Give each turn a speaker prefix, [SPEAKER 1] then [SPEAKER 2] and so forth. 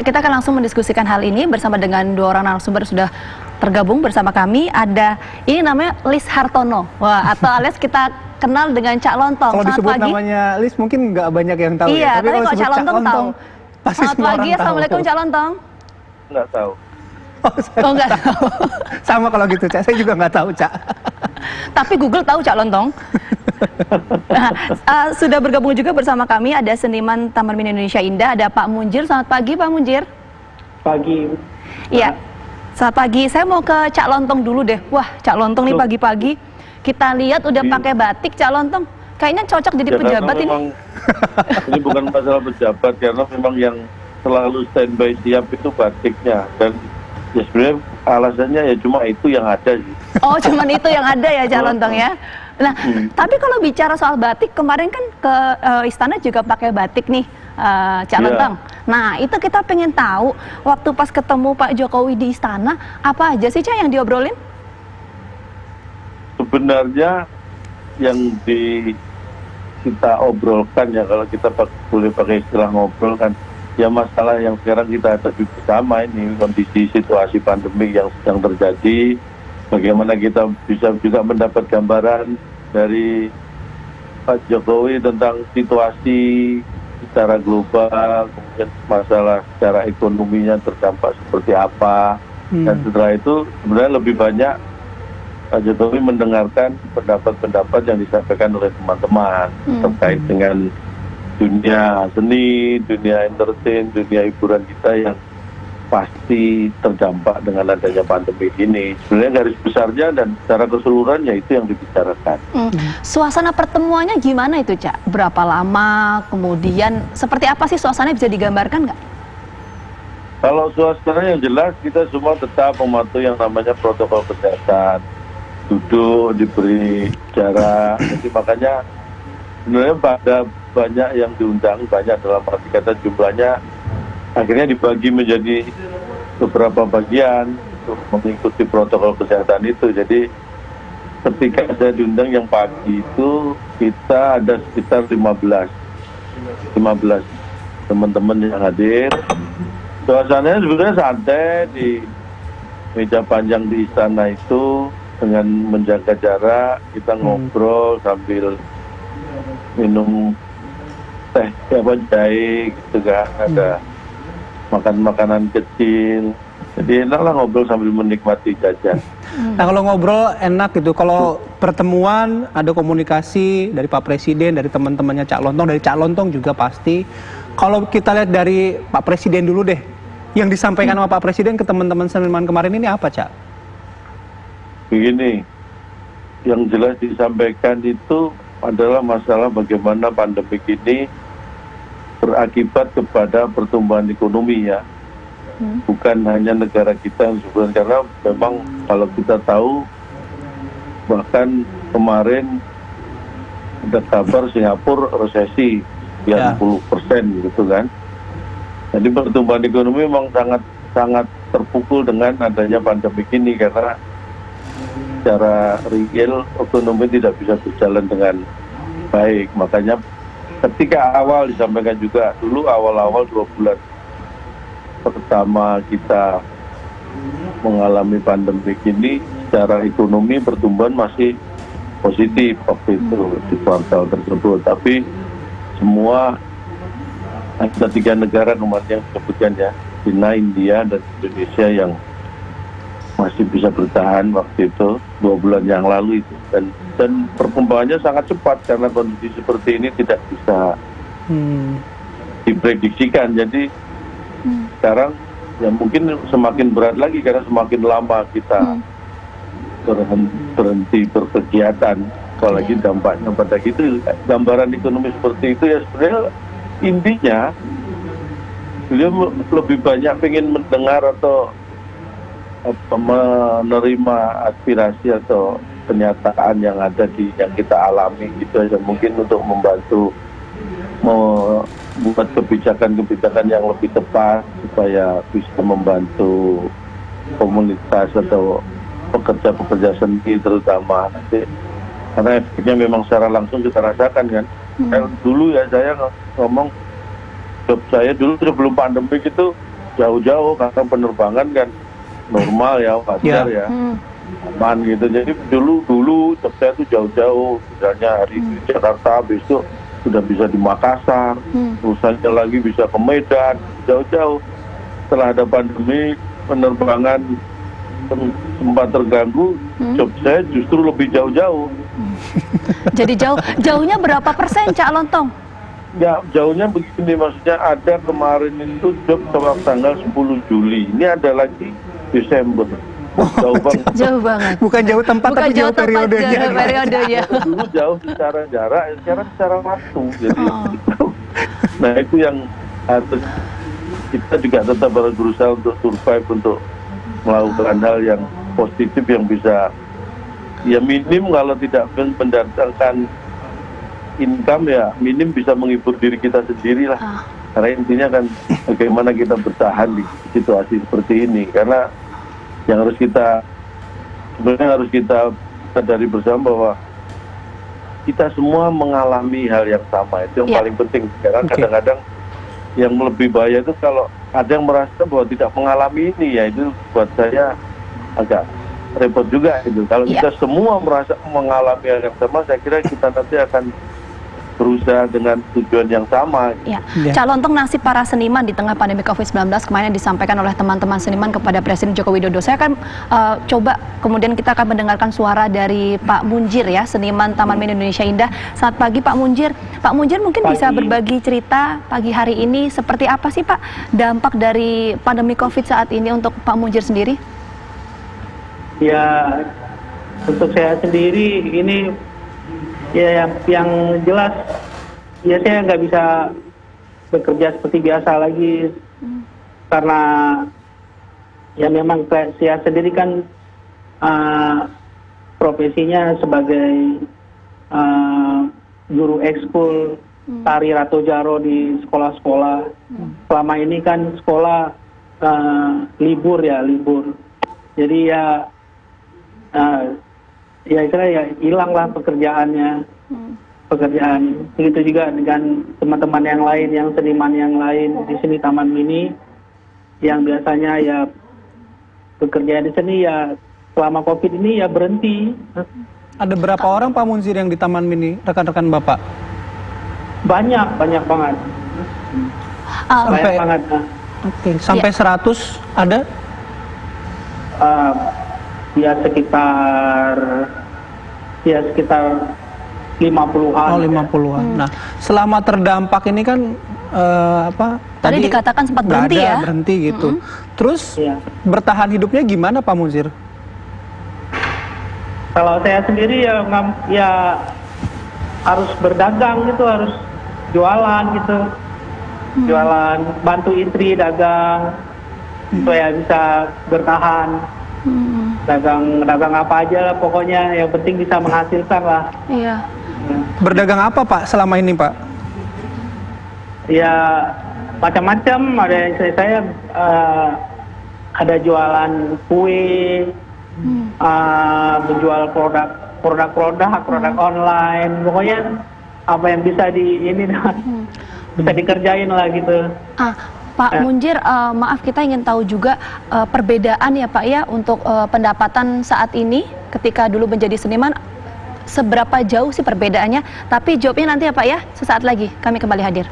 [SPEAKER 1] kita akan langsung mendiskusikan hal ini bersama dengan dua orang narasumber sudah tergabung bersama kami. Ada, ini namanya Lis Hartono, wah, atau alias kita kenal dengan Cak Lontong.
[SPEAKER 2] Kalau disebut namanya Lis mungkin nggak banyak yang tahu
[SPEAKER 1] iya,
[SPEAKER 2] ya. Tapi kalau
[SPEAKER 1] Cak Lontong tahu.
[SPEAKER 2] pasti
[SPEAKER 1] Selamat pagi, assalamualaikum Cak Lontong.
[SPEAKER 3] Nggak tahu.
[SPEAKER 1] Oh, nggak tahu.
[SPEAKER 2] Sama kalau gitu, Cak. Saya juga nggak tahu, Cak.
[SPEAKER 1] Tapi Google tahu Cak Lontong. Nah, sudah bergabung juga bersama kami ada seniman Taman Mini Indonesia Indah, ada Pak Munjir. Selamat pagi, Pak Munjir.
[SPEAKER 3] Pagi.
[SPEAKER 1] Iya, selamat pagi. Saya mau ke Cak Lontong dulu deh. Wah, Cak Lontong nih pagi-pagi kita lihat udah pakai batik, Cak Lontong. Kayaknya cocok jadi pejabat ini.
[SPEAKER 3] Ini bukan masalah pejabat, karena memang yang selalu standby siap itu batiknya. Dan ya sebenarnya alasannya ya cuma itu yang ada sih.
[SPEAKER 1] Oh, cuman itu yang ada ya, Cak Lontong ya. Nah, tapi kalau bicara soal batik, kemarin kan ke istana juga pakai batik nih, Cak Lontong. Nah, itu kita pengen tahu, waktu pas ketemu Pak Jokowi di istana, apa aja sih, Cak, yang diobrolin?
[SPEAKER 3] Sebenarnya yang kita obrolkan ya, kalau kita boleh pakai istilah ngobrol kan, ya masalah yang sekarang kita hadapi bersama ini, kondisi situasi pandemi yang sedang terjadi. Bagaimana kita bisa juga mendapat gambaran dari Pak Jokowi tentang situasi secara global, kemudian masalah secara ekonominya terdampak seperti apa. Dan setelah itu sebenarnya lebih banyak Pak Jokowi mendengarkan pendapat-pendapat yang disampaikan oleh teman-teman terkait dengan dunia seni, dunia entertain, dunia hiburan kita yang pasti terdampak dengan adanya pandemi ini. Sebenarnya garis besarnya dan secara keseluruhannya itu yang dibicarakan.
[SPEAKER 1] Suasana pertemuannya gimana itu, Cak? Berapa lama? Kemudian seperti apa sih suasananya, bisa digambarkan nggak?
[SPEAKER 3] Kalau suasana yang jelas, kita semua tetap mematuhi yang namanya protokol kesehatan. Duduk, diberi jarak. Jadi makanya sebenarnya pada banyak yang diundang, banyak dalam arti kata jumlahnya, akhirnya dibagi menjadi beberapa bagian untuk mengikuti protokol kesehatan itu. Jadi ketika saya diundang yang pagi itu, kita ada sekitar 15 teman-teman yang hadir. Suasananya sebenarnya santai di meja panjang di istana itu, dengan menjaga jarak, kita ngobrol sambil minum teh jahe gitu kan, ada makan makanan kecil, jadi enak lah ngobrol sambil menikmati jajan.
[SPEAKER 2] Nah, kalau ngobrol enak gitu, kalau pertemuan ada komunikasi dari Pak Presiden, dari teman-temannya Cak Lontong, dari Cak Lontong juga pasti. Kalau kita lihat dari Pak Presiden dulu deh, yang disampaikan sama Pak Presiden ke teman-teman seniman kemarin ini apa, Cak?
[SPEAKER 3] Begini, yang jelas disampaikan itu adalah masalah bagaimana pandemi ini berakibat kepada pertumbuhan ekonomi ya. Bukan hanya negara kita yang sebenarnya, karena memang kalau kita tahu, bahkan kemarin ada kabar Singapura resesi ya 10% gitu kan. Jadi pertumbuhan ekonomi memang sangat terpukul dengan adanya pandemi ini, karena secara real ekonomi tidak bisa berjalan dengan baik. Makanya ketika awal disampaikan juga dulu, awal-awal 2 bulan pertama kita mengalami pandemi ini, secara ekonomi pertumbuhan masih positif waktu itu di kuartal tersebut. Tapi semua ada 3 negara kemarin yang disebutkan ya, China, India, dan Indonesia yang masih bisa bertahan waktu itu 2 bulan yang lalu itu, dan perkembangannya sangat cepat karena kondisi seperti ini tidak bisa diprediksikan. Jadi sekarang ya mungkin semakin berat lagi karena semakin lama kita berhenti berkegiatan, apalagi dampaknya pada gitu. Gambaran ekonomi seperti itu ya sebenarnya intinya beliau lebih banyak pengen mendengar atau menerima aspirasi atau kenyataan yang ada yang kita alami gitu aja, mungkin untuk membantu membuat kebijakan-kebijakan yang lebih tepat supaya bisa membantu komunitas atau pekerja-pekerja seni terutama nanti, karena efeknya memang secara langsung kita rasakan kan. Dulu ya saya ngomong, job saya dulu sebelum pandemi itu jauh-jauh karena penerbangan kan normal ya, wajar ya, aman gitu. Jadi dulu saya tuh jauh-jauh, misalnya hari ini Jakarta, besok sudah bisa di Makassar, terusnya lagi bisa ke Medan, jauh-jauh. Setelah ada pandemi, penerbangan sempat terganggu, job saya justru lebih jauh-jauh.
[SPEAKER 1] Jadi jauhnya berapa persen, Cak Lontong?
[SPEAKER 3] Ya, jauhnya begini, maksudnya ada kemarin itu job sampai tanggal 10 Juli. Ini ada lagi Desember. Jauh banget.
[SPEAKER 1] Jauh banget.
[SPEAKER 2] Bukan jauh tempat,
[SPEAKER 1] Bukan
[SPEAKER 2] tapi jauh periodenya.
[SPEAKER 1] jauh periodenya.
[SPEAKER 3] Dulu jauh secara jarak, sekarang secara waktu. Jadi, nah itu yang harus kita juga tetap harus berusaha untuk survive, untuk melakukan hal yang positif yang bisa, ya minim kalau tidak mendatangkan income, ya minim bisa menghibur diri kita sendiri lah. Karena intinya kan bagaimana kita bertahan di situasi seperti ini. Karena yang sebenarnya harus kita sadari bersama bahwa kita semua mengalami hal yang sama. Itu yang paling penting. Karena kadang-kadang yang lebih bahaya itu kalau ada yang merasa bahwa tidak mengalami ini, ya itu buat saya agak repot juga itu. Kalau kita semua merasa mengalami hal yang sama, saya kira kita nanti akan berusaha dengan tujuan yang sama.
[SPEAKER 1] Ya. Cak Lontong, nasib para seniman di tengah pandemi COVID-19 kemarin yang disampaikan oleh teman-teman seniman kepada Presiden Joko Widodo. Saya akan coba, kemudian kita akan mendengarkan suara dari Pak Munjir ya, seniman Taman Mini Indonesia Indah. Selamat pagi Pak Munjir. Pak Munjir mungkin bisa berbagi cerita pagi hari ini seperti apa sih Pak dampak dari pandemi COVID saat ini untuk Pak Munjir sendiri?
[SPEAKER 4] Ya, untuk saya sendiri ini ya yang jelas ya saya nggak bisa bekerja seperti biasa lagi karena ya memang saya sendiri kan profesinya sebagai guru ekskul tari Ratu Jaro di sekolah-sekolah. Selama ini kan sekolah libur. Jadi ya istilahnya ya hilanglah pekerjaan. Begitu juga dengan teman-teman yang lain, yang seniman yang lain di sini Taman Mini, yang biasanya ya bekerja di sini ya selama COVID ini ya berhenti.
[SPEAKER 2] Ada berapa orang Pak Munjir yang di Taman Mini, rekan-rekan Bapak?
[SPEAKER 4] Banyak banget. Banyak banget.
[SPEAKER 2] Sampai 100 ada?
[SPEAKER 4] Ya sekitar 50-an.
[SPEAKER 2] Oh, 50-an. Nah, selama terdampak ini kan
[SPEAKER 1] tadi dikatakan sempat berhenti ya?
[SPEAKER 2] Berhenti gitu. Terus bertahan hidupnya gimana Pak Munjir?
[SPEAKER 4] Kalau saya sendiri ya harus berdagang gitu, harus jualan gitu. Jualan, bantu istri dagang supaya bisa bertahan. Dagang apa aja lah, pokoknya yang penting bisa menghasilkan lah.
[SPEAKER 1] Iya.
[SPEAKER 2] Berdagang apa Pak selama ini Pak?
[SPEAKER 4] Ya macam-macam, ada yang saya ada jualan kue, menjual produk online, pokoknya apa yang bisa bisa dikerjain lah gitu.
[SPEAKER 1] Pak Munjir, maaf kita ingin tahu juga perbedaan ya Pak ya untuk pendapatan saat ini ketika dulu menjadi seniman, seberapa jauh sih perbedaannya? Tapi jawabnya nanti ya Pak ya, sesaat lagi kami kembali hadir.